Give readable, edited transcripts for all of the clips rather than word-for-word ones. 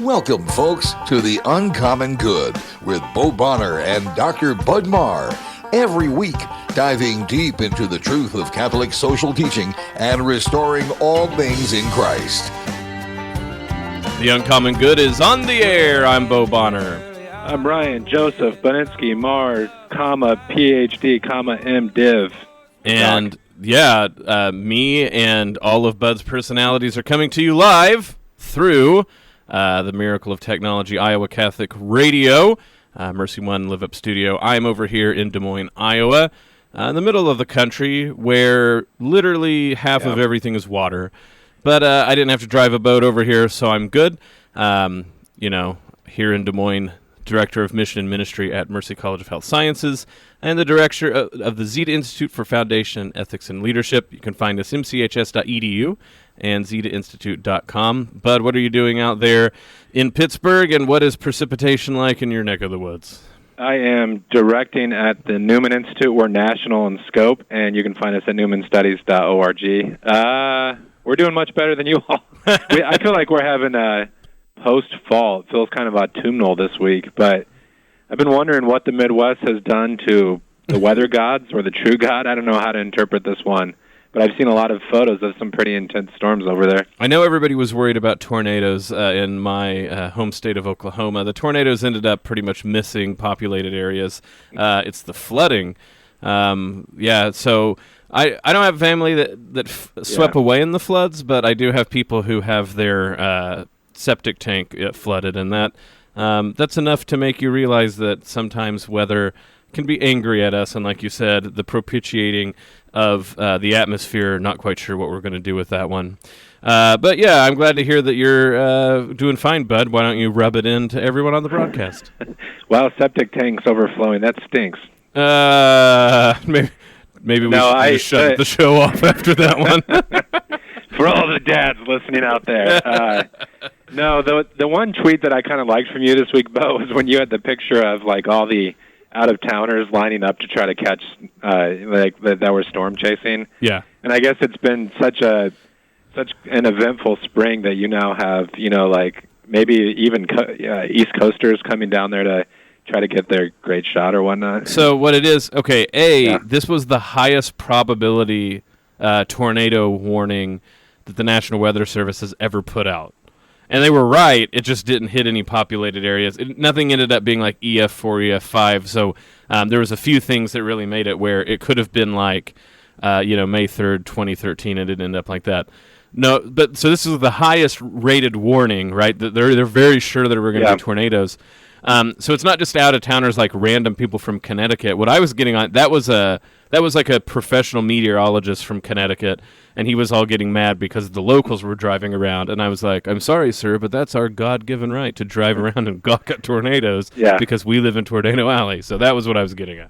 Welcome, folks, to The Uncommon Good with Bo Bonner and Dr. Bud Marr. Every week, diving deep into the truth of Catholic social teaching and restoring all things in Christ. The Uncommon Good is on the air. I'm Bo Bonner. I'm Ryan Joseph Bonitsky Marr, PhD, MDiv. And me and all of Bud's personalities are coming to you live through the Miracle of Technology Iowa Catholic Radio, Mercy One Live Up Studio. I'm over here in Des Moines, Iowa, in the middle of the country where literally half of everything is water. But I didn't have to drive a boat over here, so I'm good. Here in Des Moines, Director of Mission and Ministry at Mercy College of Health Sciences, and the Director of the Zeta Institute for Foundation, Ethics, and Leadership. You can find us mchs.edu and zetainstitute.com. Bud, what are you doing out there in Pittsburgh, and what is precipitation like in your neck of the woods? I am directing at the Newman Institute. We're national in scope, and you can find us at newmanstudies.org. We're doing much better than you all. I feel like we're having a post-fall. It feels kind of autumnal this week, but I've been wondering what the Midwest has done to the weather gods or the true God. I don't know how to interpret this one, but I've seen a lot of photos of some pretty intense storms over there. I know everybody was worried about tornadoes in my home state of Oklahoma. The tornadoes ended up pretty much missing populated areas. It's the flooding. So I don't have family that swept away in the floods, but I do have people who have their septic tank flooded, and that's enough to make you realize that sometimes weather can be angry at us, and like you said, the propitiating of the atmosphere, not quite sure what we're going to do with that one. But yeah, I'm glad to hear that you're doing fine, Bud. Why don't you rub it in to everyone on the broadcast? Well, septic tanks overflowing, that stinks. Maybe we should shut the show off after that one. For all the dads listening out there. No, the one tweet that I kind of liked from you this week, Bo, was when you had the picture of like all the out-of-towners lining up to try to catch that were storm chasing. Yeah. And I guess it's been such an eventful spring that you now have, maybe even East Coasters coming down there to try to get their great shot or whatnot. So what it is, this was the highest probability tornado warning that the National Weather Service has ever put out. And they were right, it just didn't hit any populated areas. Nothing ended up being like EF4, EF5, so there was a few things that really made it where it could have been like, May 3rd, 2013, and it didn't end up like that. No, but so this is the highest rated warning, right? They're very sure that we're going to be tornadoes. So it's not just out-of-towners like random people from Connecticut. What I was getting on, that was like a professional meteorologist from Connecticut, and he was all getting mad because the locals were driving around, and I was like, I'm sorry, sir, but that's our God-given right to drive around and gawk at tornadoes because we live in Tornado Alley. So that was what I was getting at.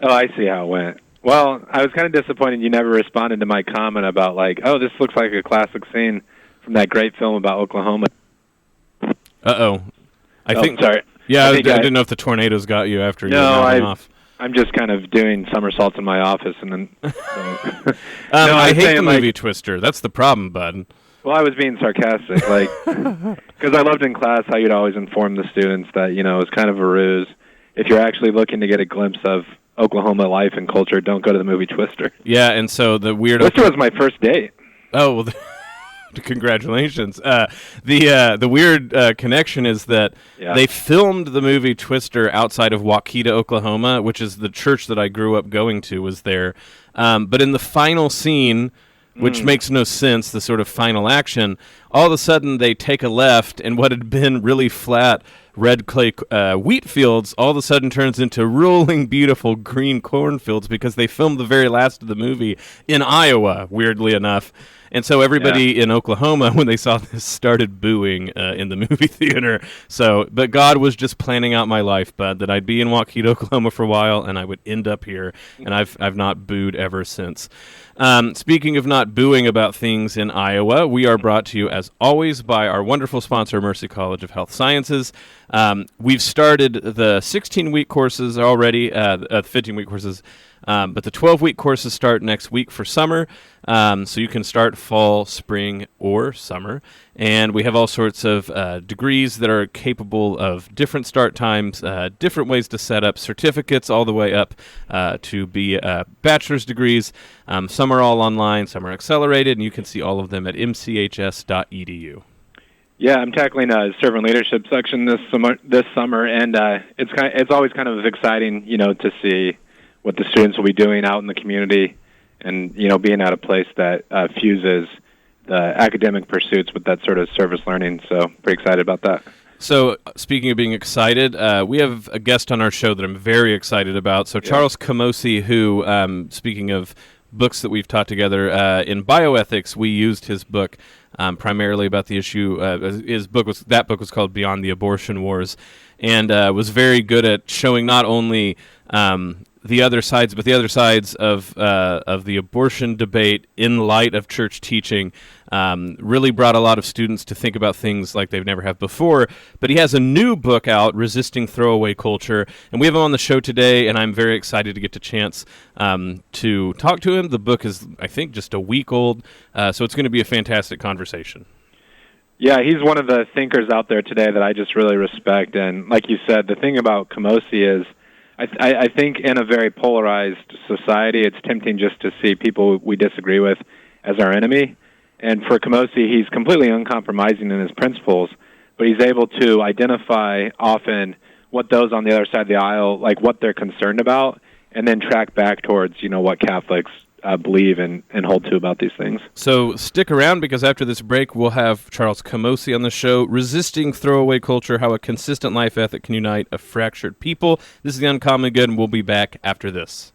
Oh, I see how it went. Well, I was kind of disappointed you never responded to my comment about this looks like a classic scene from that great film about Oklahoma. Uh-oh. Sorry. Yeah, I didn't know if the tornadoes got you after you ran off. I'm just kind of doing somersaults in my office, and then. I hate the movie Twister. That's the problem, bud. Well, I was being sarcastic, because I loved in class how you'd always inform the students that it was kind of a ruse. If you're actually looking to get a glimpse of Oklahoma life and culture, don't go to the movie Twister. Yeah, and so the weird. Twister was my first date. Oh well. Congratulations. The weird connection is that they filmed the movie Twister outside of Waukeeta, Oklahoma, which is the church that I grew up going to was there. But in the final scene, which makes no sense, the sort of final action, all of a sudden they take a left, and what had been really flat red clay wheat fields all of a sudden turns into rolling, beautiful green cornfields because they filmed the very last of the movie in Iowa, weirdly enough. And so everybody in Oklahoma, when they saw this, started booing in the movie theater. But God was just planning out my life, Bud, that I'd be in Waukeeta, Oklahoma for a while, and I would end up here. And I've not booed ever since. Speaking of not booing about things in Iowa, we are brought to you, as always, by our wonderful sponsor, Mercy College of Health Sciences. We've started the 16-week courses already, 15-week courses. But the 12-week courses start next week for summer, so you can start fall, spring, or summer. And we have all sorts of degrees that are capable of different start times, different ways to set up certificates, all the way up to be bachelor's degrees. Some are all online, some are accelerated, and you can see all of them at mchs.edu. Yeah, I'm tackling a servant leadership section this summer, and it's always kind of exciting, to see what the students will be doing out in the community, and being at a place that fuses the academic pursuits with that sort of service learning. So pretty excited about that. So speaking of being excited, we have a guest on our show that I'm very excited about. So Charles Camosy, who, speaking of books that we've taught together, in bioethics, we used his book primarily about the issue. That book was called Beyond the Abortion Wars, and was very good at showing not only the other sides, but the other sides of the abortion debate in light of church teaching. Really brought a lot of students to think about things like they've never have before. But he has a new book out, Resisting Throwaway Culture, and we have him on the show today, and I'm very excited to get the chance to talk to him. The book is, I think, just a week old, so it's going to be a fantastic conversation. Yeah, he's one of the thinkers out there today that I just really respect. And like you said, the thing about Camosy is, I think in a very polarized society, it's tempting just to see people we disagree with as our enemy. And for Camosy, he's completely uncompromising in his principles, but he's able to identify often what those on the other side of the aisle, like what they're concerned about, and then track back towards, what Catholics believe and hold to about these things. So stick around, because after this break, we'll have Charles Camosy on the show, Resisting Throwaway Culture, How a Consistent Life Ethic Can Unite a Fractured People. This is The Uncommon Good, and we'll be back after this.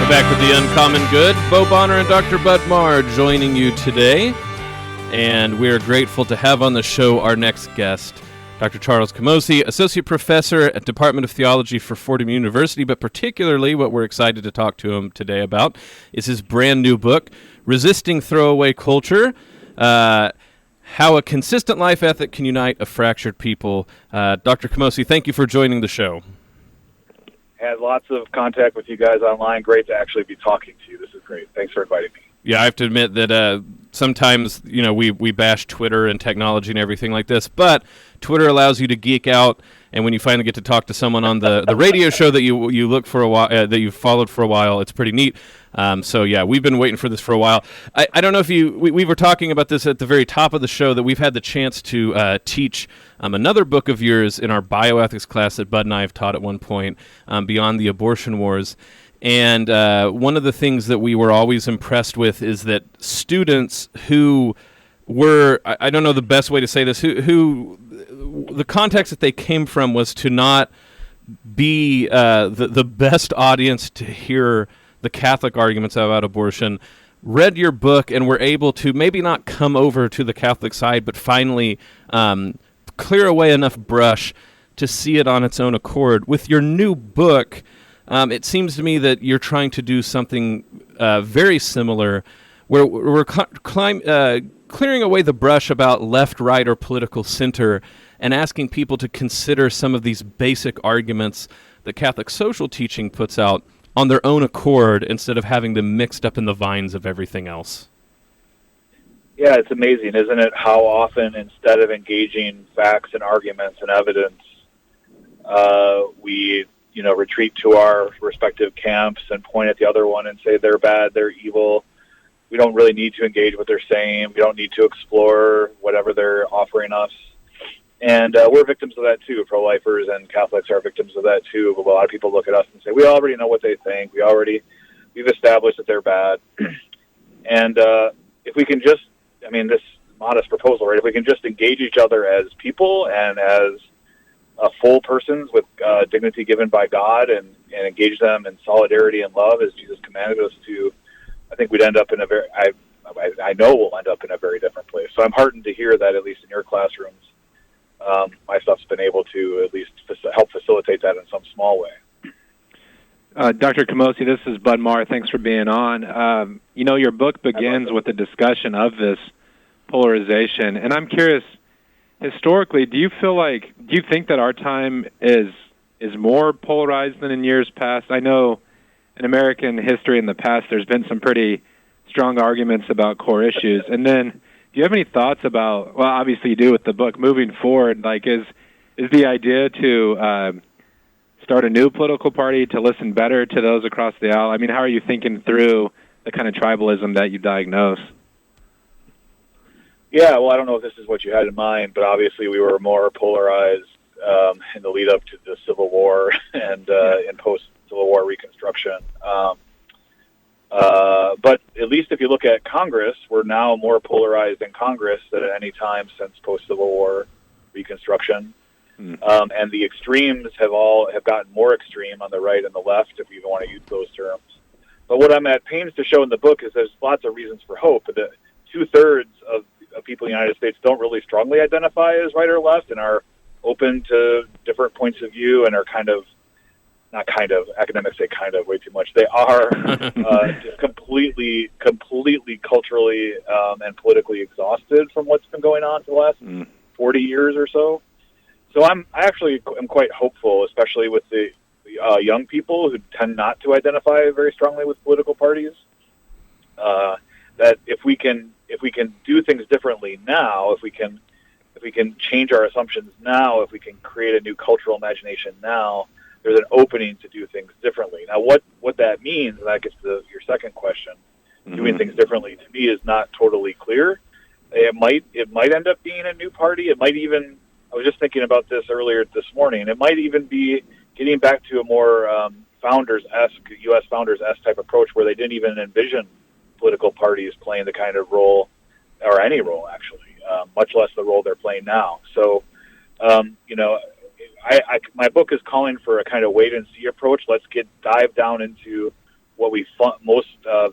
We're back with The Uncommon Good. Bo Bonner and Dr. Bud Marr joining you today, and we're grateful to have on the show our next guest, Dr. Charles Camosy, Associate Professor at Department of Theology for Fordham University, but particularly what we're excited to talk to him today about is his brand new book, Resisting Throwaway Culture, How a Consistent Life Ethic Can Unite a Fractured People. Dr. Camosy, thank you for joining the show. Had lots of contact with you guys online. Great to actually be talking to you. This is great. Thanks for inviting me. Yeah, I have to admit that sometimes, we bash Twitter and technology and everything like this, but Twitter allows you to geek out, and when you finally get to talk to someone on the radio show that you look for a while, that you've followed for a while, it's pretty neat. So yeah, we've been waiting for this for a while. I don't know if we were talking about this at the very top of the show, that we've had the chance to teach another book of yours in our bioethics class that Bud and I have taught at one point, Beyond the Abortion Wars. And one of the things that we were always impressed with is that students who were, I don't know the best way to say this, who the context that they came from was to not be the best audience to hear the Catholic arguments about abortion, read your book and were able to maybe not come over to the Catholic side, but finally clear away enough brush to see it on its own accord. With your new book, it seems to me that you're trying to do something very similar, where we're clearing away the brush about left, right, or political center, and asking people to consider some of these basic arguments that Catholic social teaching puts out on their own accord, instead of having them mixed up in the vines of everything else. Yeah, it's amazing, isn't it, how often, instead of engaging facts and arguments and evidence, we retreat to our respective camps and point at the other one and say they're bad, they're evil. We don't really need to engage what they're saying. We don't need to explore whatever they're offering us. And we're victims of that too. Pro-lifers and Catholics are victims of that too. But a lot of people look at us and say, we already know what they think. We've established that they're bad. And if we can just, this modest proposal, right? If we can just engage each other as people and as full persons with dignity given by God, and engage them in solidarity and love as Jesus commanded us to, I think we'd end up in I know we'll end up in a very different place. So I'm heartened to hear that, at least in your classrooms, my stuff's been able to at least help facilitate that in some small way. Dr. Camosy, this is Bud Marr. Thanks for being on. Your book begins with a discussion of this polarization, and I'm curious, historically, do you think that our time is more polarized than in years past? I know in American history in the past, there's been some pretty strong arguments about core issues. And then, do you have any thoughts about? Well, obviously you do with the book. Moving forward, like is the idea to start a new political party to listen better to those across the aisle? I mean, how are you thinking through the kind of tribalism that you diagnose? Yeah, well, I don't know if this is what you had in mind, but obviously we were more polarized in the lead up to the Civil War and in post-Civil War Reconstruction. But at least if you look at Congress, we're now more polarized in Congress than at any time since post-Civil War Reconstruction. And the extremes have gotten more extreme on the right and the left, if you even want to use those terms. But what I'm at pains to show in the book is there's lots of reasons for hope. That 2/3 of people in the United States don't really strongly identify as right or left and are open to different points of view and are academics say kind of way too much. They are just completely culturally and politically exhausted from what's been going on for the last 40 years or so. So I actually am quite hopeful, especially with the young people who tend not to identify very strongly with political parties, that if we can do things differently now, if we can change our assumptions now, if we can create a new cultural imagination now, there's an opening to do things differently. Now, what that means, and that gets to your second question, doing things differently to me is not totally clear. It might end up being a new party. It might even, I was just thinking about this earlier this morning, it might even be getting back to a more U.S. Founders-esque type approach where they didn't even envision political parties playing the kind of role, or any role actually, much less the role they're playing now. So, my book is calling for a kind of wait and see approach. Let's dive down into what we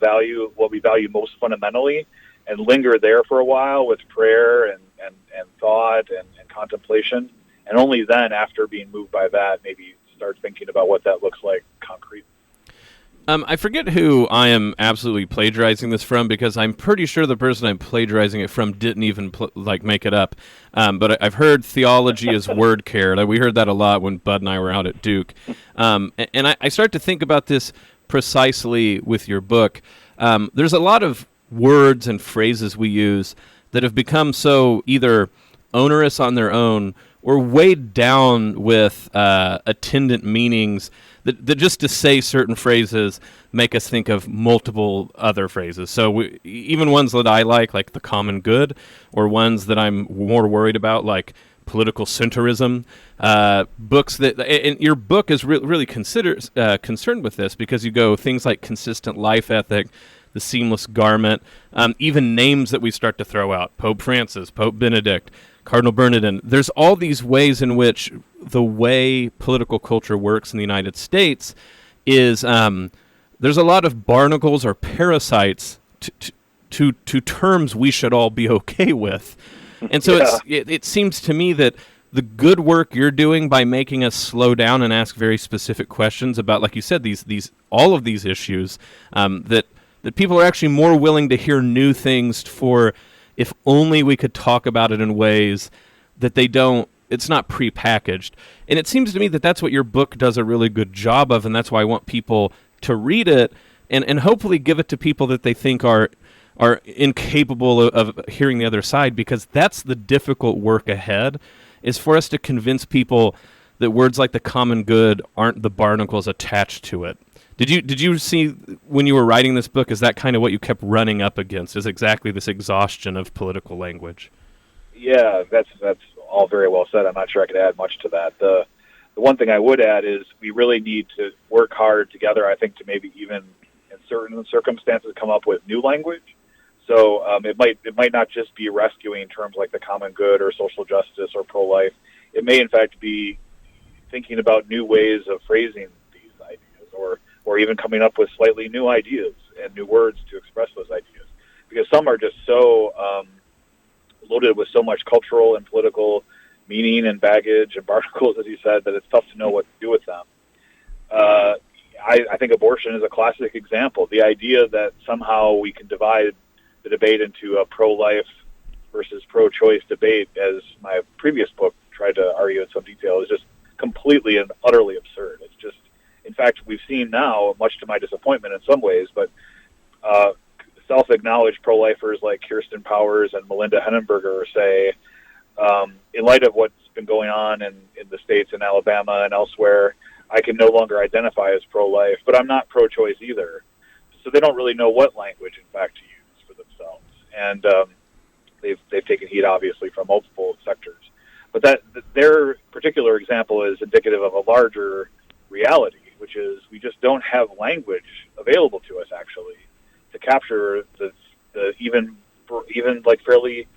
value most fundamentally, and linger there for a while with prayer and thought and contemplation, and only then, after being moved by that, maybe start thinking about what that looks like concrete. I forget who I am absolutely plagiarizing this from, because I'm pretty sure the person I'm plagiarizing it from didn't even make it up. But I've heard theology is word care. We heard that a lot when Bud and I were out at Duke. And I start to think about this precisely with your book. There's a lot of words and phrases we use that have become so either onerous on their own or weighed down with attendant meanings that just to say certain phrases make us think of multiple other phrases. So even ones that I like the common good, or ones that I'm more worried about, like political centrism, books that, and your book is really concerned with this, because you go things like consistent life ethic, the seamless garment, even names that we start to throw out, Pope Francis, Pope Benedict, Cardinal Bernardin. There's all these ways in which the way political culture works in the United States is there's a lot of barnacles or parasites to terms we should all be okay with. And so it seems to me that the good work you're doing by making us slow down and ask very specific questions about, like you said, all of these issues, that people are actually more willing to hear new things for, if only we could talk about it in ways that it's not prepackaged. And it seems to me that that's what your book does a really good job of, and that's why I want people to read it and hopefully give it to people that they think are incapable of hearing the other side, because that's the difficult work ahead, is for us to convince people that words like the common good aren't the barnacles attached to it. Did you see, when you were writing this book, is that kind of what you kept running up against, is exactly this exhaustion of political language? Yeah, that's all very well said. I'm not sure I could add much to that. The one thing I would add is we really need to work hard together, I think, to maybe even in certain circumstances come up with new language. So it might not just be rescuing terms like the common good or social justice or pro-life. It may, in fact, be thinking about new ways of phrasing these ideas, or even coming up with slightly new ideas and new words to express those ideas. Because some are just so loaded with so much cultural and political meaning and baggage and barnacles, as you said, that it's tough to know what to do with them. I think abortion is a classic example. The idea that somehow we can divide the debate into a pro-life versus pro-choice debate, as my previous book tried to argue in some detail, is just completely and utterly absurd. It's just, in fact, we've seen now, much to my disappointment in some ways, but self-acknowledged pro-lifers like Kirsten Powers and Melinda Henenberger say, in light of what's been going on in the states, in Alabama and elsewhere, I can no longer identify as pro-life, but I'm not pro-choice either. So they don't really know what language, in fact, to use for themselves. And they've taken heat, obviously, from multiple sectors. But their particular example is indicative of a larger reality, which is we just don't have language available to us, actually, to capture the even like fairly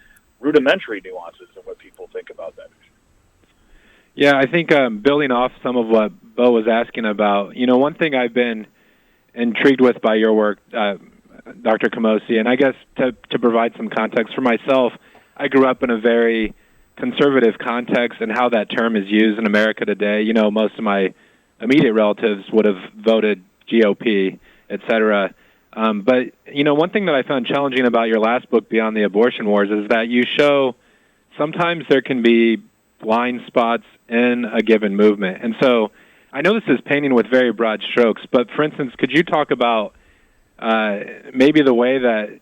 rudimentary nuances of what people think about that issue. Yeah, I think building off some of what Bo was asking about, one thing I've been intrigued with by your work, Dr. Camosy, and I guess to provide some context for myself, I grew up in a very conservative context and how that term is used in America today. Most of my immediate relatives would have voted GOP, et cetera. But, one thing that I found challenging about your last book, Beyond the Abortion Wars, is that you show sometimes there can be blind spots in a given movement. And so I know this is painting with very broad strokes, but for instance, could you talk about maybe the way that,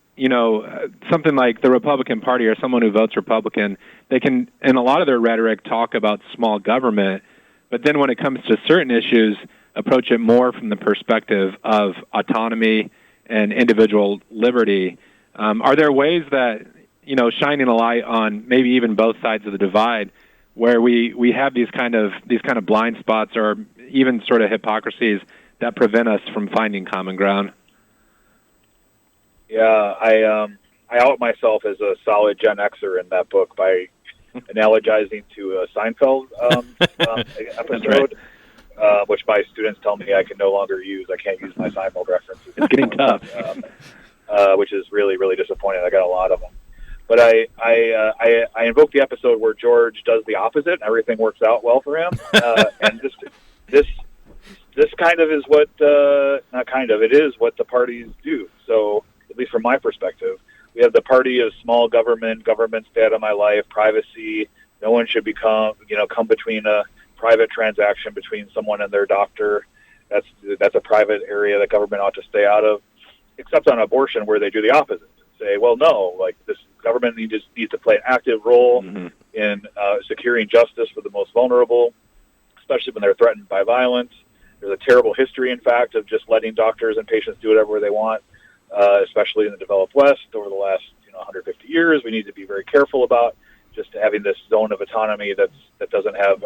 something like the Republican Party or someone who votes Republican, they can, in a lot of their rhetoric, talk about small government, but then when it comes to certain issues, approach it more from the perspective of autonomy and individual liberty. Are there ways that, shining a light on maybe even both sides of the divide, where we have these kind of blind spots or even sort of hypocrisies that prevent us from finding common ground? Yeah, I out myself as a solid Gen Xer in that book by analogizing to a Seinfeld episode, which my students tell me I can no longer use. I can't use my Seinfeld references. It's getting tough. Which is really, really disappointing. I got a lot of them. But I invoke the episode where George does the opposite and everything works out well for him. And this kind of is what, not kind of, it is what the parties do. So, at least from my perspective, we have the party of small government stay out of my life, privacy. No one should come between a private transaction between someone and their doctor. That's a private area that government ought to stay out of, except on abortion where they do the opposite. Say, well, no, like this government needs to play an active role in securing justice for the most vulnerable, especially when they're threatened by violence. There's a terrible history, in fact, of just letting doctors and patients do whatever they want, especially in the developed West over the last 150 years. We need to be very careful about just having this zone of autonomy that doesn't have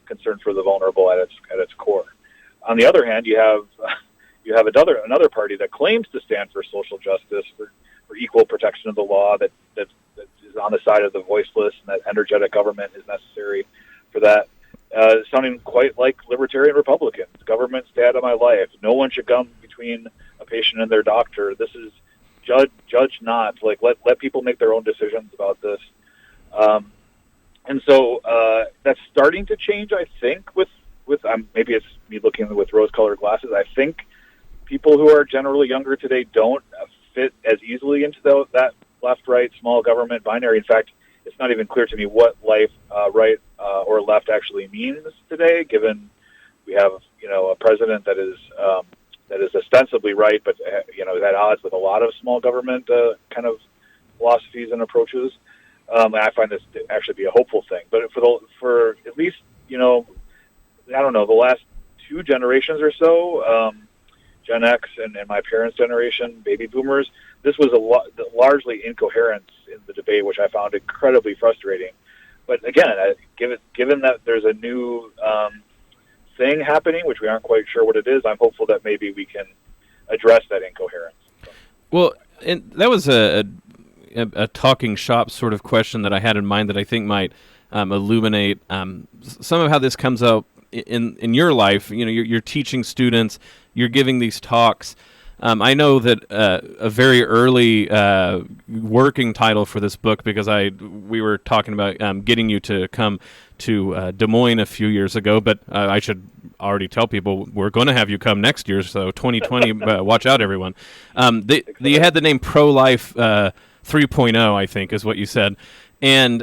concern for the vulnerable at its core. On the other hand, you have another party that claims to stand for social justice, for equal protection of the law, that is on the side of the voiceless, and that energetic government is necessary for that. Sounding quite like libertarian Republicans. Government, stay out of my life. No one should come between a patient and their doctor. This is judge not. Like let people make their own decisions about this. And so that's starting to change, I think, with maybe it's me looking with rose-colored glasses. I think people who are generally younger today don't fit as easily into that left-right small government binary. In fact, it's not even clear to me what life right or left actually means today, given we have a president that is ostensibly right, but is at odds with a lot of small government kind of philosophies and approaches. And I find this to actually be a hopeful thing. But for at least I don't know, the last two generations or so, Gen X and my parents' generation, baby boomers, this was largely incoherence in the debate, which I found incredibly frustrating. But again, given that there's a new thing happening, which we aren't quite sure what it is, I'm hopeful that maybe we can address that incoherence. Well, and that was a talking shop sort of question that I had in mind that I think might illuminate some of how this comes out in your life. You're teaching students, you're giving these talks. I know that a very early working title for this book, because we were talking about getting you to come to Des Moines a few years ago, but I should already tell people we're going to have you come next year, so 2020, watch out, everyone. You had the name Pro-Life 3.0, I think is what you said. And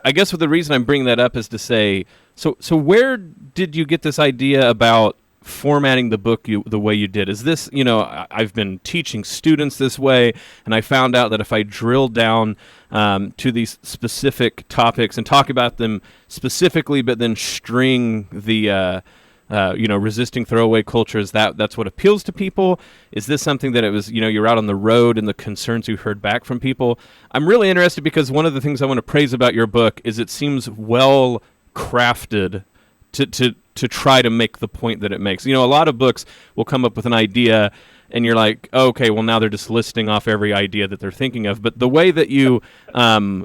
I guess the reason I'm bringing that up is to say, so where did you get this idea about formatting the book the way you did? Is this, I've been teaching students this way, and I found out that if I drill down to these specific topics and talk about them specifically, but then string the resisting throwaway culture, that's what appeals to people? Is this something that it was, you're out on the road and the concerns you heard back from people? I'm really interested because one of the things I want to praise about your book is it seems well crafted to try to make the point that it makes. A lot of books will come up with an idea and you're like, okay, well now they're just listing off every idea that they're thinking of. But the way that you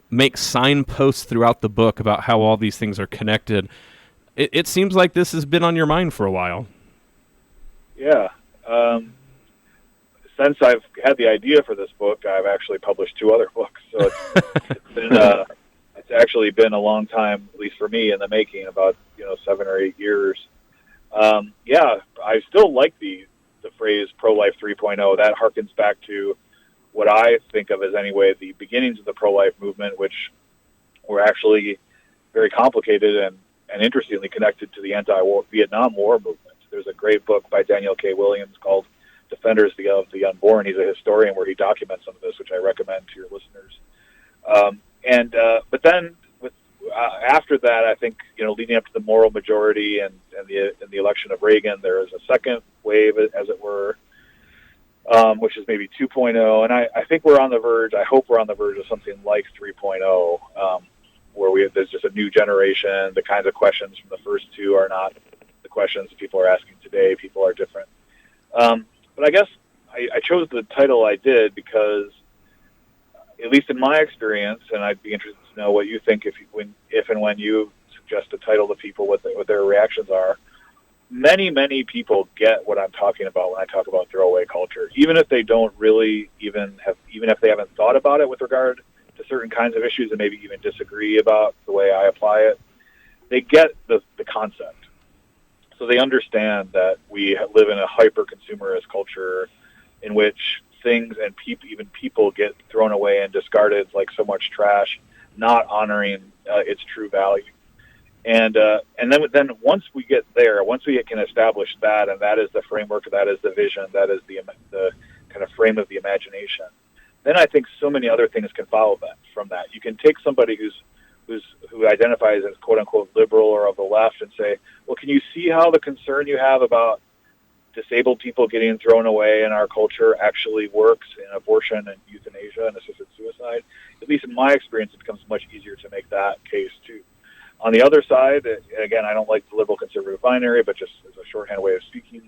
make signposts throughout the book about how all these things are connected, it seems like this has been on your mind for a while. Yeah. Since I've had the idea for this book, I've actually published 2 other books. So it's actually been a long time, at least for me, in the making, about 7 or 8 years. I still like the phrase pro-life 3.0. That harkens back to what I think of as, anyway, the beginnings of the pro-life movement, which were actually very complicated and interestingly connected to the anti-Vietnam War movement. There's a great book by Daniel K. Williams called Defenders of the Unborn. He's a historian where he documents some of this, which I recommend to your listeners. But then after that, I think, leading up to the moral majority and the election of Reagan, there is a second wave, as it were, which is maybe 2.0. And I think I hope we're on the verge of something like 3.0, where there's just a new generation. The kinds of questions from the first 2 are not the questions that people are asking today. People are different. But I guess I chose the title I did because, at least in my experience, and I'd be interested to know what you think if and when you suggest a title to people, what their reactions are. Many people get what I'm talking about when I talk about throwaway culture, even if they don't really even if they haven't thought about it with regard to certain kinds of issues and maybe even disagree about the way I apply it. They get the concept. So they understand that we live in a hyper-consumerist culture in which things and even people get thrown away and discarded like so much trash, not honoring its true value. And then once we get there, once we can establish that, and that is the framework, that is the vision, that is the kind of frame of the imagination, then I think so many other things can follow from that. You can take somebody who identifies as quote unquote liberal or of the left and say, well, can you see how the concern you have about disabled people getting thrown away in our culture actually works in abortion and euthanasia and assisted suicide? At least in my experience, it becomes much easier to make that case too. On the other side, again, I don't like the liberal conservative binary, but just as a shorthand way of speaking,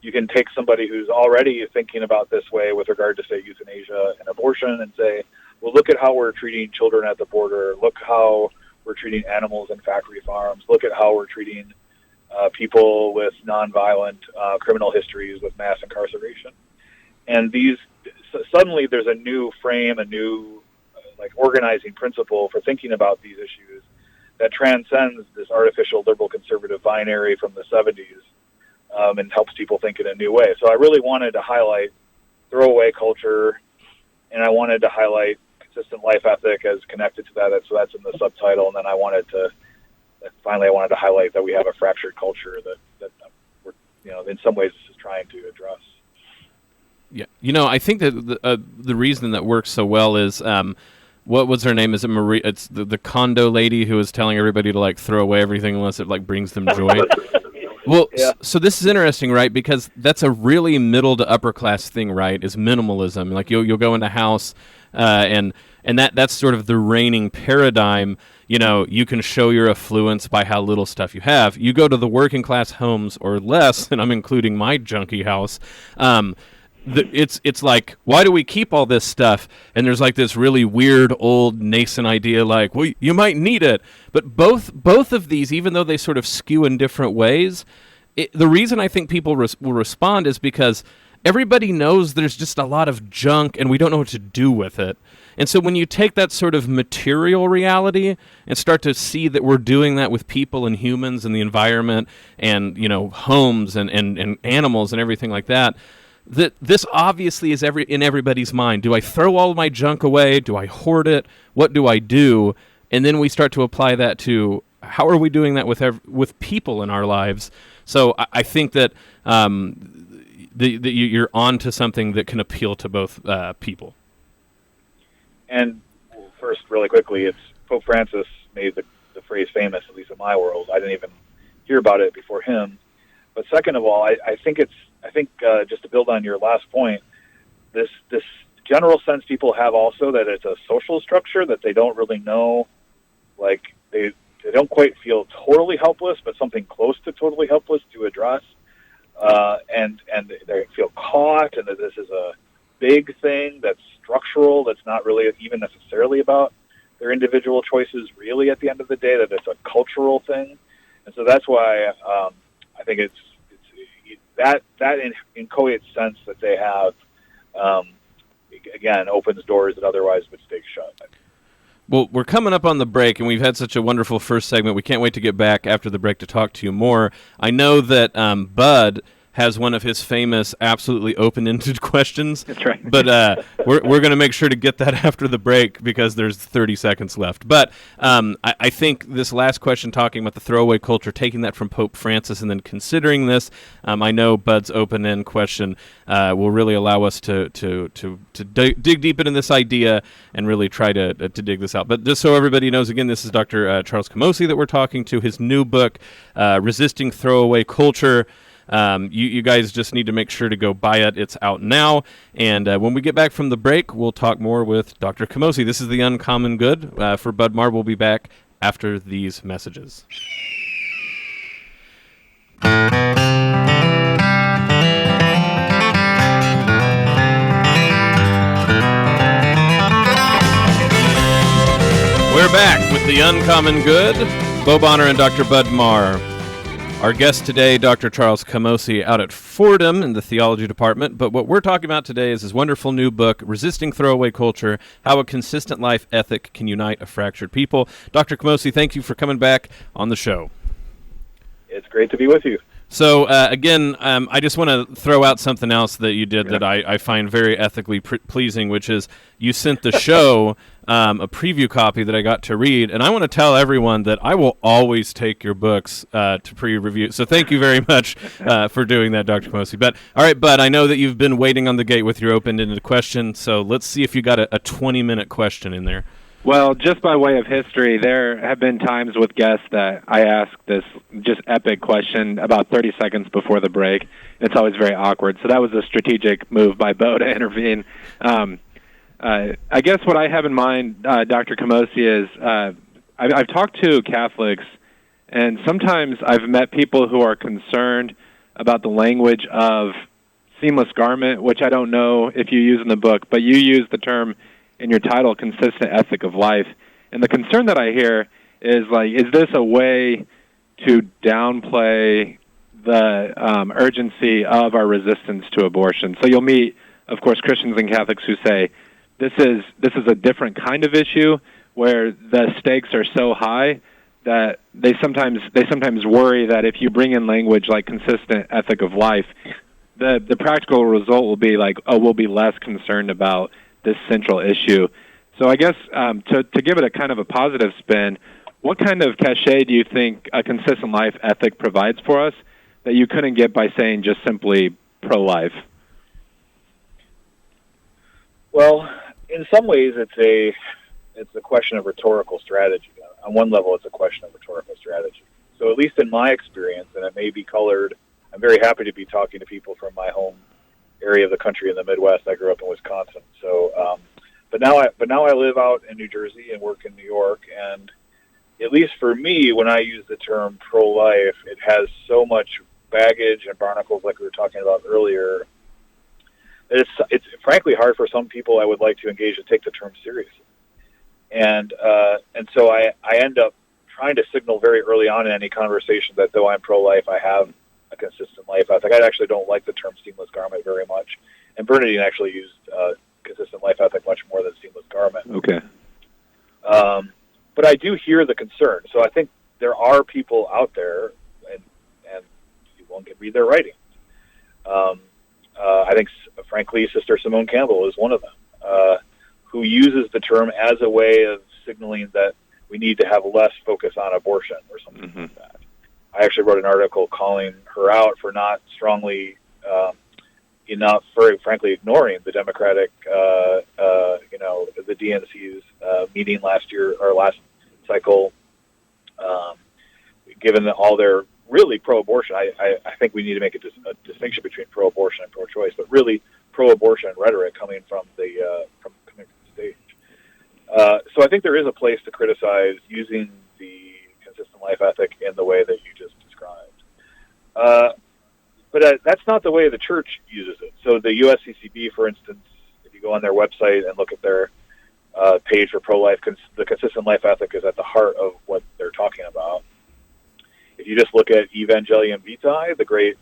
you can take somebody who's already thinking about this way with regard to, say, euthanasia and abortion and say, well, look at how we're treating children at the border. Look how we're treating animals in factory farms. Look at how we're treating people with nonviolent criminal histories with mass incarceration. And suddenly there's a new frame, a new organizing principle for thinking about these issues that transcends this artificial liberal conservative binary from the 70s and helps people think in a new way. So I really wanted to highlight throwaway culture, and I wanted to highlight consistent life ethic as connected to that. So that's in the subtitle. And then I wanted to highlight that we have a fractured culture that we're, in some ways this is trying to address. Yeah. I think that the reason that works so well is, what was her name? Is it Marie? It's the condo lady who is telling everybody to throw away everything unless it brings them joy. Well, yeah. So this is interesting, right? Because that's a really middle to upper class thing, right? Is minimalism. You'll go into a house, and that's sort of the reigning paradigm. You can show your affluence by how little stuff you have. You go to the working class homes or less, and I'm including my junky house. It's like, why do we keep all this stuff? And there's this really weird old nascent idea well, you might need it. But both of these, even though they sort of skew in different ways, the reason I think people will respond is because everybody knows there's just a lot of junk and we don't know what to do with it. And so when you take that sort of material reality and start to see that we're doing that with people and humans and the environment and, homes and animals and everything like that, that this obviously is in everybody's mind. Do I throw all my junk away? Do I hoard it? What do I do? And then we start to apply that to how are we doing that with people in our lives. So I think that you're on to something that can appeal to both people. And first, really quickly, it's Pope Francis made the phrase famous, at least in my world. I didn't even hear about it before him. But second of all, I think just to build on your last point, this general sense people have also that it's a social structure that they don't really know, like they don't quite feel totally helpless, but something close to totally helpless to address, and they feel caught, and that this is a big thing that's structural, that's not really even necessarily about their individual choices really at the end of the day, that it's a cultural thing. And so that's why I think it's that inchoate sense that they have, again, opens doors that otherwise would stay shut. Well, we're coming up on the break, and we've had such a wonderful first segment. We can't wait to get back after the break to talk to you more. I know that Bud has one of his famous absolutely open-ended questions. That's right. But we're going to make sure to get that after the break because there's 30 seconds left. But I think this last question, talking about the throwaway culture, taking that from Pope Francis and then considering this, I know Bud's open-end question will really allow us to dig deep into this idea and really try to dig this out. But just so everybody knows, again, this is Dr. Charles Camosy that we're talking to. His new book, Resisting Throwaway Culture. You guys just need to make sure to go buy it. It's out now. And when we get back from the break, we'll talk more with Dr. Camosy. This is The Uncommon Good. For Bud Marr, we'll be back after these messages. We're back with The Uncommon Good. Bo Bonner and Dr. Bud Marr. Our guest today, Dr. Charles Camosy, out at Fordham in the theology department. But what we're talking about today is his wonderful new book, Resisting Throwaway Culture, How a Consistent Life Ethic Can Unite a Fractured People. Dr. Camosy, thank you for coming back on the show. It's great to be with you. So, again, I just want to throw out something else that you did that I find very ethically pleasing, which is you sent the show a preview copy that I got to read, and I want to tell everyone that I will always take your books to pre-review. So thank you very much for doing that, Dr. Camosy. But, all right, Bud, I know that you've been waiting on the gate with your open-ended question, so let's see if you got a 20-minute question in there. Well, just by way of history, there have been times with guests that I ask this just epic question about 30 seconds before the break. It's always very awkward. So that was a strategic move by Bo to intervene. I guess what I have in mind, Dr. Camosy, is I've talked to Catholics, and sometimes I've met people who are concerned about the language of seamless garment, which I don't know if you use in the book, but you use the term in your title, consistent ethic of life. And the concern that I hear is, like, is this a way to downplay the urgency of our resistance to abortion? So you'll meet, of course, Christians and Catholics who say this is a different kind of issue where the stakes are so high that they sometimes worry that if you bring in language like consistent ethic of life, the practical result will be like, oh, we'll be less concerned about this central issue. So I guess to give it a kind of a positive spin, what kind of cachet do you think a consistent life ethic provides for us that you couldn't get by saying just simply pro-life? Well, in some ways it's a question of rhetorical strategy. On one level, it's a question of rhetorical strategy. So at least in my experience, and it may be colored, I'm very happy to be talking to people from my home area of the country in the Midwest. I grew up in Wisconsin, so but now I live out in New Jersey and work in New York. And at least for me, when I use the term pro-life, it has so much baggage and barnacles, like we were talking about earlier. It's frankly hard for some people I would like to engage to take the term seriously, and so I end up trying to signal very early on in any conversation that though I'm pro-life, I have a consistent life ethic. I actually don't like the term seamless garment very much, and Bernadine actually used consistent life ethic much more than seamless garment. Okay. But I do hear the concern. So I think there are people out there, and one can read their writing, I think, frankly, Sister Simone Campbell is one of them, who uses the term as a way of signaling that we need to have less focus on abortion or something like that. I actually wrote an article calling her out for not strongly enough, for frankly ignoring the Democratic, the DNC's meeting last year or last cycle. Given that all their really pro-abortion, I think we need to make a distinction between pro-abortion and pro-choice, but really pro-abortion rhetoric coming from the stage. So I think there is a place to criticize using the consistent life ethic in the way that you just described. But that's not the way the church uses it. So the USCCB, for instance, if you go on their website and look at their page for pro-life, the consistent life ethic is at the heart of what they're talking about. If you just look at Evangelium Vitae, the great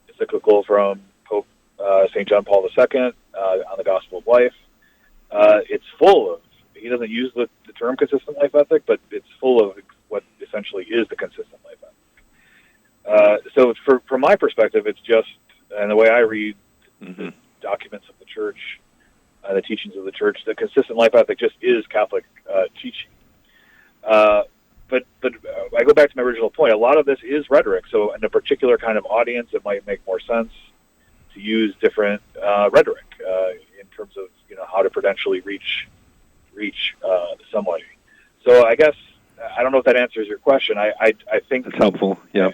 encyclical from Pope St. John Paul II on the Gospel of Life, it's full of, he doesn't use the term consistent life ethic, but it's full of what essentially is the consistent life ethic. So from my perspective, it's just, and the way I read the documents of the church, the teachings of the church, the consistent life ethic just is Catholic teaching. But I go back to my original point. A lot of this is rhetoric. So in a particular kind of audience, it might make more sense to use different rhetoric in terms of how to prudentially reach somebody. So I guess I don't know if that answers your question. I think it's helpful. Yeah.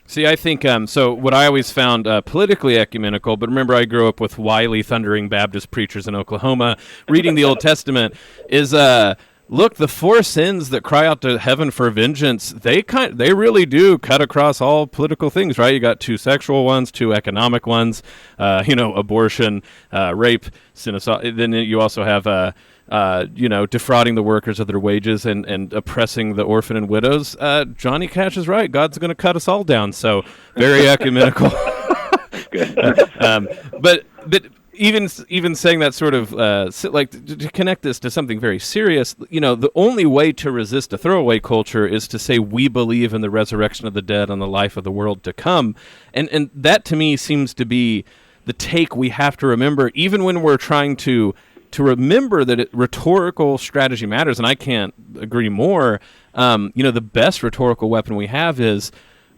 See, I think, so what I always found politically ecumenical, but remember I grew up with wily, thundering Baptist preachers in Oklahoma reading the Old Testament, is, look, the four sins that cry out to heaven for vengeance, they really do cut across all political things, right? You got two sexual ones, two economic ones, abortion, rape, sin, assault. Then you also have defrauding the workers of their wages and oppressing the orphan and widows. Johnny Cash is right. God's going to cut us all down. So very ecumenical. But even saying that sort of to connect this to something very serious, the only way to resist a throwaway culture is to say we believe in the resurrection of the dead and the life of the world to come, and that to me seems to be the take we have to remember, even when we're trying to remember that rhetorical strategy matters, and I can't agree more. The best rhetorical weapon we have is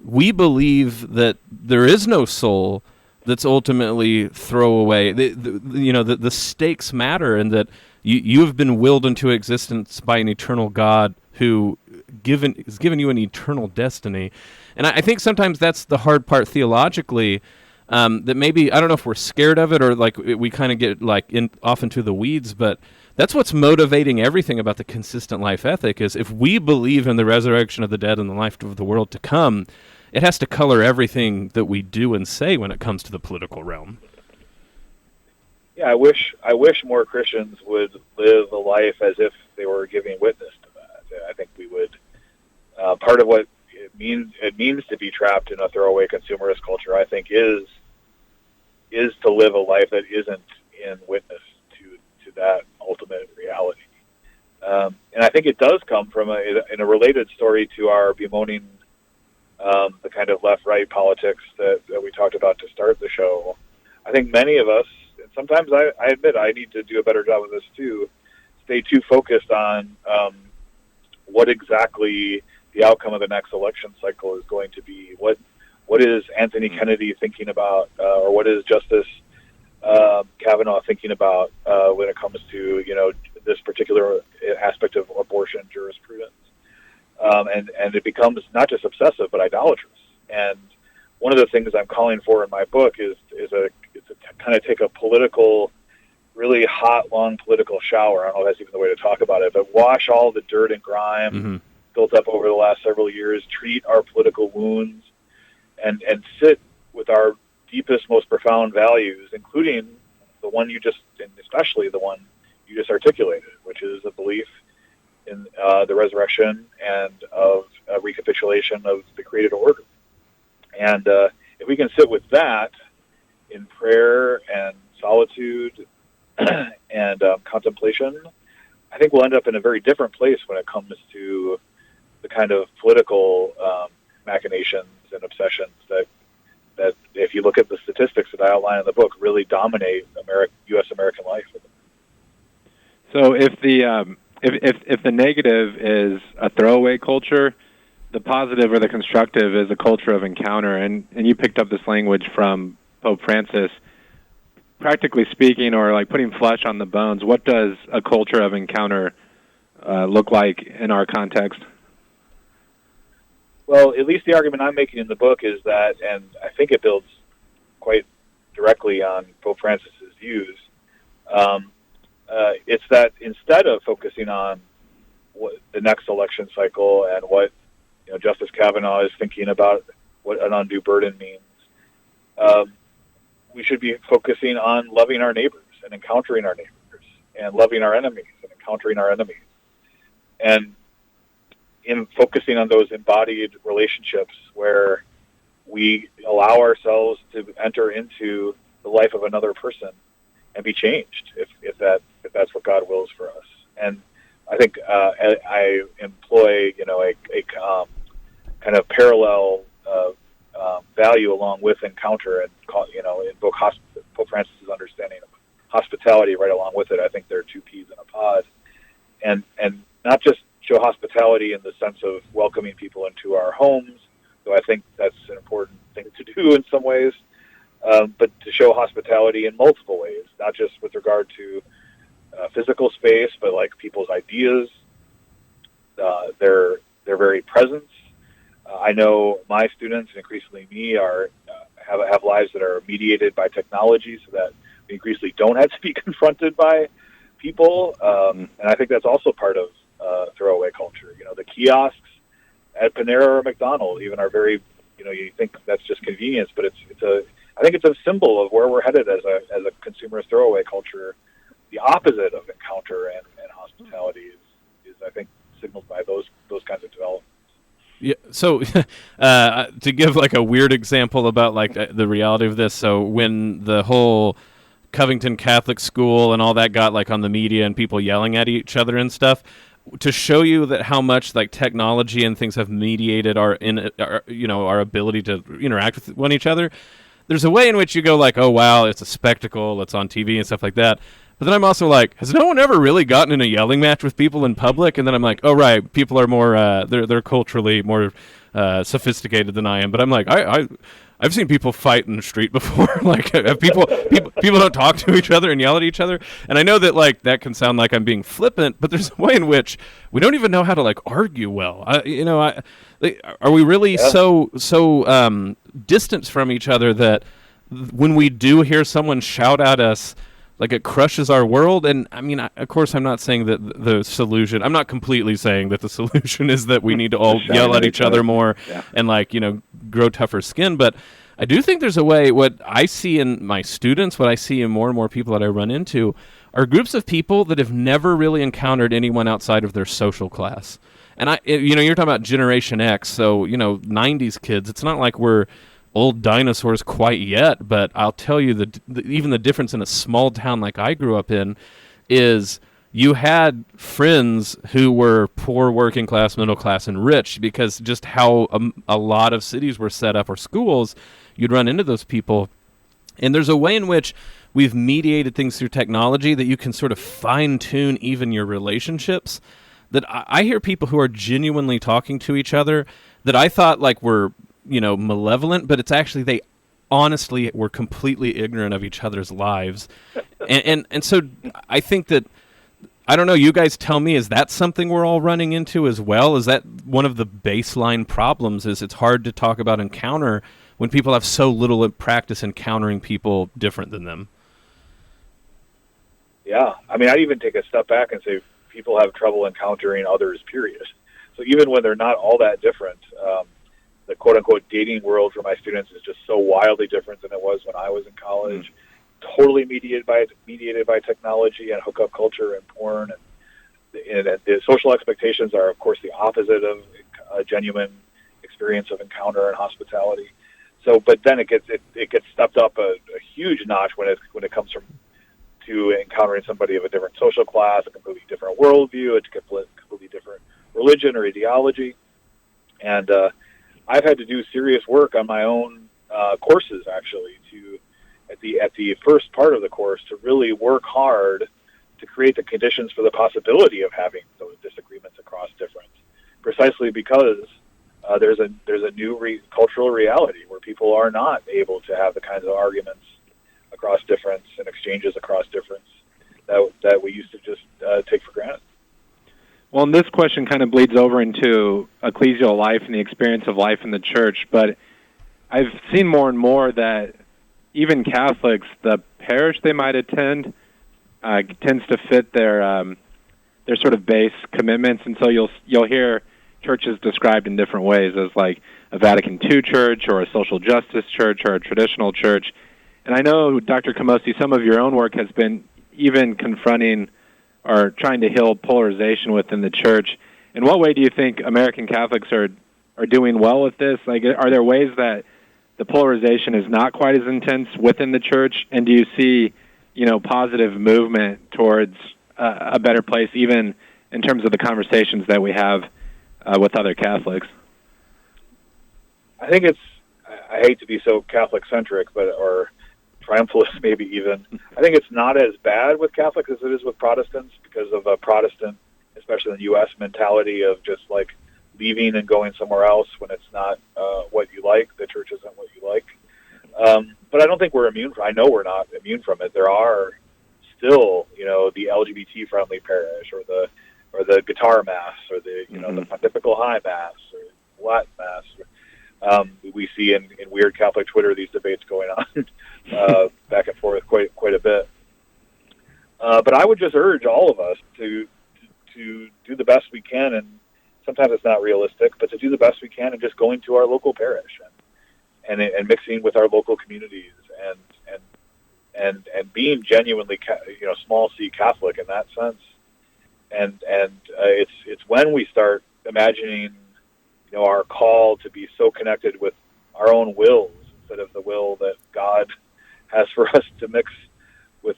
we believe that there is no soul that's ultimately throwaway. The stakes matter, and that you have been willed into existence by an eternal God who has given you an eternal destiny. And I think sometimes that's the hard part theologically. That maybe, I don't know if we're scared of it or we kind of get off into the weeds, but that's what's motivating everything about the consistent life ethic is if we believe in the resurrection of the dead and the life of the world to come, it has to color everything that we do and say when it comes to the political realm. Yeah, I wish more Christians would live a life as if they were giving witness to that. I think we would. Part of what it means to be trapped in a throwaway consumerist culture, I think, is to live a life that isn't in witness to that ultimate reality. And I think it does come from in a related story to our bemoaning the kind of left-right politics that we talked about to start the show. I think many of us, and sometimes I admit I need to do a better job of this too, stay too focused on what exactly the outcome of the next election cycle is going to be. What is Anthony Kennedy thinking about, or what is Justice Kavanaugh thinking about when it comes to this particular aspect of abortion jurisprudence? And it becomes not just obsessive but idolatrous. And one of the things I'm calling for in my book is to kind of take a really hot, long political shower. I don't know if that's even the way to talk about it, but wash all the dirt and grime built up over the last several years, treat our political wounds, and sit with our deepest, most profound values, including the one and especially the one you just articulated, which is a belief in the resurrection and of a recapitulation of the created order. And if we can sit with that in prayer and solitude and contemplation, I think we'll end up in a very different place when it comes to the kind of political machinations and obsessions that if you you look at the statistics that I outline in the book, really dominate U.S. American life. So if the negative is a throwaway culture, the positive or the constructive is a culture of encounter, and you picked up this language from Pope Francis. Practically speaking, or like putting flesh on the bones, what does a culture of encounter look like in our context? Well, at least the argument I'm making in the book is that, and I think it builds quite directly on Pope Francis's views, it's that instead of focusing on the next election cycle and what Justice Kavanaugh is thinking about what an undue burden means, we should be focusing on loving our neighbors and encountering our neighbors, and loving our enemies and encountering our enemies. And in focusing on those embodied relationships where we allow ourselves to enter into the life of another person and be changed if that's what God wills for us. And I think I employ a kind of parallel value along with encounter, and invoke Pope Francis's understanding of hospitality right along with it. I think they're two peas in a pod, and not just show hospitality in the sense of welcoming people into our homes, though I think that's an important thing to do in some ways, but to show hospitality in multiple ways, not just with regard to physical space, but like people's ideas, their very presence. I know my students, and increasingly me, have lives that are mediated by technology, so that we increasingly don't have to be confronted by people, and I think that's also part of throwaway culture. The kiosks at Panera or McDonald's even are very, you think that's just convenience, but I think it's a symbol of where we're headed as a consumer throwaway culture. The opposite of encounter and hospitality is I think signaled by those kinds of developments. Yeah. So, to give like a weird example about like the reality of this, so when the whole Covington Catholic School and all that got like on the media and people yelling at each other and stuff, to show you that how much like technology and things have mediated our ability to interact with one each other. There's a way in which you go like, oh wow, it's a spectacle, it's on TV and stuff like that. But then I'm also like, has no one ever really gotten in a yelling match with people in public? And then I'm like, oh right, people are more they're culturally more sophisticated than I am. But I'm like, I've seen people fight in the street before. Like people don't talk to each other and yell at each other. And I know that like that can sound like I'm being flippant, but there's a way in which we don't even know how to like argue well. Are we really so distant from each other that when we do hear someone shout at us, like it crushes our world? And I mean, of course, I'm not saying that the solution. I'm not completely saying that the solution is that we need to all yell at each other more and like grow tougher skin. But I do think there's a way. What I see in my students, what I see in more and more people that I run into, are groups of people that have never really encountered anyone outside of their social class. And you're talking about Generation X, so 90s kids. It's not like we're old dinosaurs quite yet, but I'll tell you even the difference in a small town like I grew up in is you had friends who were poor, working class, middle class, and rich, because just how a lot of cities were set up, or schools, you'd run into those people. And there's a way in which we've mediated things through technology that you can sort of fine-tune even your relationships, that I hear people who are genuinely talking to each other that I thought like were malevolent, but it's actually they honestly were completely ignorant of each other's lives. And so I think that, I don't know, you guys tell me, is that something we're all running into as well? Is that one of the baseline problems, is it's hard to talk about encounter when people have so little practice encountering people different than them? Yeah. I mean, I'd even take a step back and say people have trouble encountering others, period. So even when they're not all that different, the quote-unquote dating world for my students is just so wildly different than it was when I was in college. Totally mediated by technology and hookup culture and porn, and the social expectations are, of course, the opposite of a genuine experience of encounter and hospitality. So, but then it gets stepped up a huge notch when it comes to encountering somebody of a different social class, a completely different worldview, a completely different religion or ideology, and I've had to do serious work on my own courses actually at the first part of the course to really work hard to create the conditions for the possibility of having those disagreements across difference, precisely because there's a new cultural reality where people are not able to have the kinds of arguments across difference and exchanges across difference that we used to just take for granted. Well, and this question kind of bleeds over into ecclesial life and the experience of life in the church, but I've seen more and more that even Catholics, the parish they might attend tends to fit their sort of base commitments, and so you'll hear churches described in different ways as like a Vatican II church or a social justice church or a traditional church. And I know, Dr. Camosy, some of your own work has been even confronting or trying to heal polarization within the church. In what way do you think American Catholics are doing well with this? Like, are there ways that the polarization is not quite as intense within the church? And do you see, positive movement towards a better place, even in terms of the conversations that we have with other Catholics? I think I hate to be so Catholic-centric, or triumphalist maybe even. I think it's not as bad with Catholics as it is with Protestants because of a Protestant, especially in the U.S., mentality of just like leaving and going somewhere else when it's not what you like. The church isn't what you like. But I don't think we're immune. I know we're not immune from it. There are still, the LGBT-friendly parish or the guitar mass or the the pontifical high mass or Latin mass. We see in weird Catholic Twitter these debates going on back and forth quite a bit. But I would just urge all of us to do the best we can, and sometimes it's not realistic, but to do the best we can and just going to our local parish and mixing with our local communities and being genuinely small c Catholic in that sense. And it's when we start imagining our call to be so connected with our own wills instead of the will that God has for us to mix with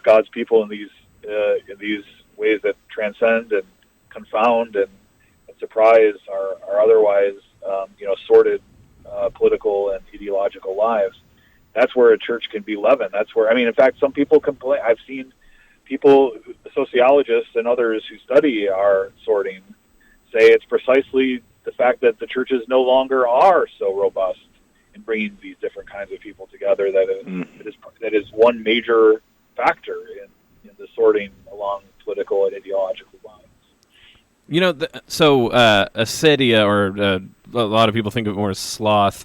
God's people in these ways that transcend and confound and surprise our otherwise sordid political and ideological lives. That's where a church can be leaven. That's where, in fact, some people complain. I've seen people, sociologists and others who study our sorting, say it's precisely the fact that the churches no longer are so robust in bringing these different kinds of people together that is one major factor in the sorting along political and ideological lines. Acedia, or a lot of people think of it more as sloth,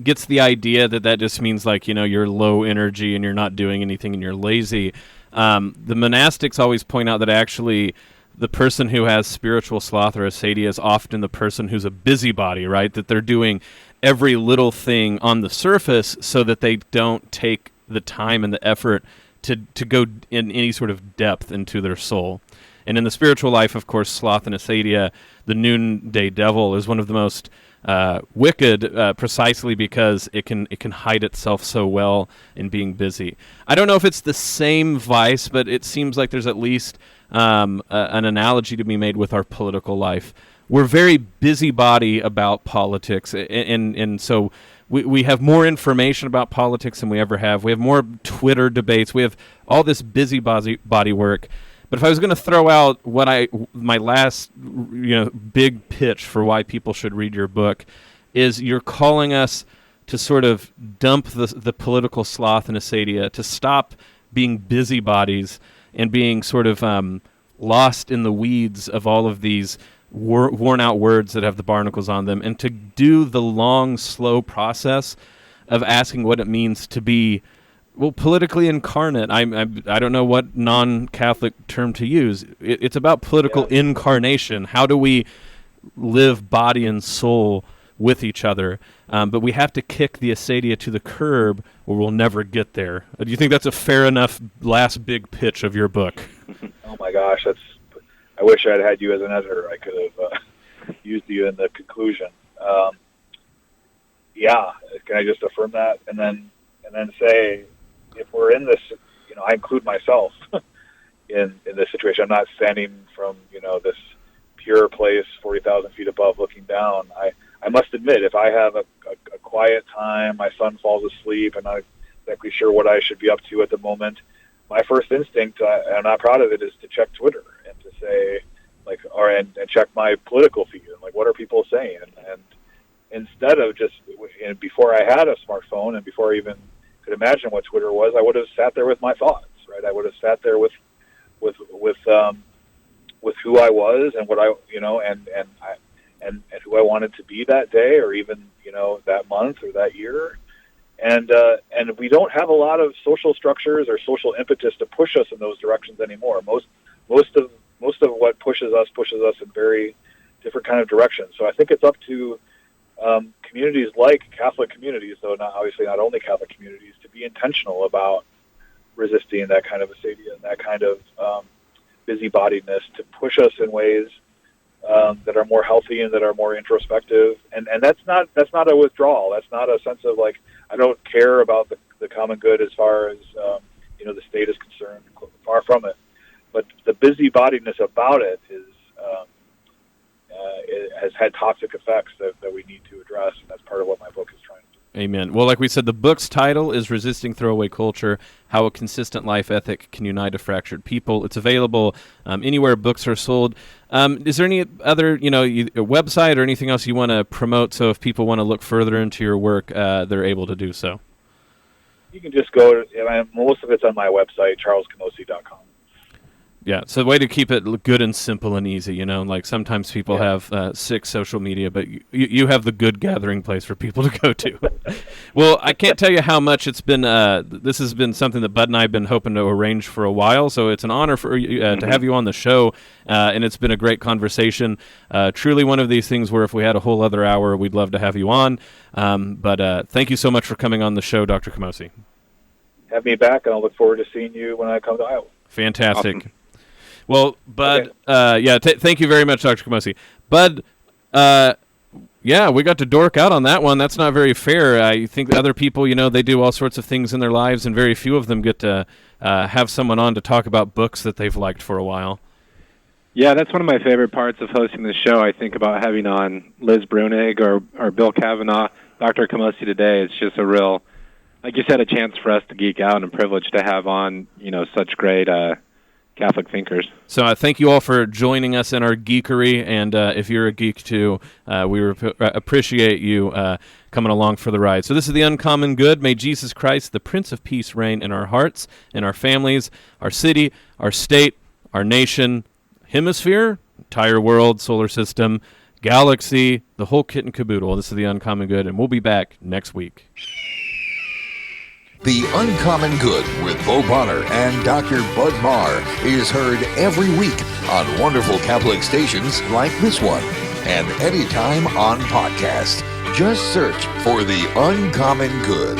gets the idea that just means like, you're low energy and you're not doing anything and you're lazy. The monastics always point out that actually the person who has spiritual sloth or acedia is often the person who's a busybody, right? That they're doing every little thing on the surface so that they don't take the time and the effort to go in any sort of depth into their soul. And in the spiritual life, of course, sloth and acedia, the noonday devil, is one of the most wicked, precisely because it can hide itself so well in being busy. I don't know if it's the same vice, but it seems like there's at least an analogy to be made with our political life. We're very busybody about politics, and so we have more information about politics than we ever have. We have more Twitter debates. We have all this busybody work. But if I was going to throw out my last big pitch for why people should read your book, is you're calling us to sort of dump the political sloth and acedia, to stop being busybodies and being sort of lost in the weeds of all of these worn out words that have the barnacles on them, and to do the long, slow process of asking what it means to be politically incarnate. I don't know what non-Catholic term to use. It's about political incarnation. How do we live body and soul with each other? But we have to kick the acedia to the curb, or we'll never get there. Do you think that's a fair enough last big pitch of your book? Oh my gosh, I wish I'd had you as an editor. I could have used you in the conclusion. Can I just affirm that and then say, if we're in this, I include myself in this situation. I'm not standing from, this pure place 40,000 feet above looking down. I I must admit, if I have a quiet time, my son falls asleep, and I'm not exactly sure what I should be up to at the moment, my first instinct, and I'm not proud of it, is to check Twitter and to say, and check my political feed, and what are people saying? And instead of just, before I had a smartphone and before I even could imagine what Twitter was, I would have sat there with my thoughts, right? I would have sat there with who I was and what and who I wanted to be that day, or even that month or that year. And we don't have a lot of social structures or social impetus to push us in those directions anymore. Most of what pushes us in very different kind of directions. So I think it's up to communities like Catholic communities, though not only Catholic communities, to be intentional about resisting that kind of acedia and that kind of busybodiness, to push us in ways that are more healthy and that are more introspective. And that's not a withdrawal. That's not a sense of I don't care about the common good as far as the state is concerned. Far from it. But the busybodiness about it it has had toxic effects that we need to address, and that's part of what my book is trying to do. Amen. Well, like we said, the book's title is Resisting Throwaway Culture, How a Consistent Life Ethic Can Unite a Fractured People. It's available anywhere books are sold. Is there any other, a website or anything else you want to promote, so if people want to look further into your work, they're able to do so? You can just go to, most of it's on my website, charlescamosy.com. Yeah, so the way to keep it good and simple and easy, sometimes people have sick social media, but you have the good gathering place for people to go to. Well, I can't tell you how much it's been, this has been something that Bud and I have been hoping to arrange for a while, so it's an honor for to have you on the show, and it's been a great conversation. Truly one of these things where if we had a whole other hour, we'd love to have you on, but thank you so much for coming on the show, Dr. Camosy. Have me back, and I'll look forward to seeing you when I come to Iowa. Fantastic. Awesome. Well, Bud, okay. Thank you very much, Dr. Camosy. Bud, we got to dork out on that one. That's not very fair. I think other people, they do all sorts of things in their lives, and very few of them get to have someone on to talk about books that they've liked for a while. Yeah, that's one of my favorite parts of hosting the show. I think about having on Liz Brunig or Bill Kavanaugh, Dr. Camosy today. It's just a real, like you said, a chance for us to geek out, and a privilege to have on, such great Catholic thinkers. So thank you all for joining us in our geekery, and if you're a geek too, we appreciate you coming along for the ride. So this is The Uncommon Good. May Jesus Christ, the Prince of Peace, reign in our hearts, in our families, our city, our state, our nation, hemisphere, entire world, solar system, galaxy, the whole kit and caboodle. This is The Uncommon Good, and we'll be back next week. The Uncommon Good with Bo Bonner and Dr. Bud Marr is heard every week on wonderful Catholic stations like this one, and anytime on podcast. Just search for The Uncommon Good.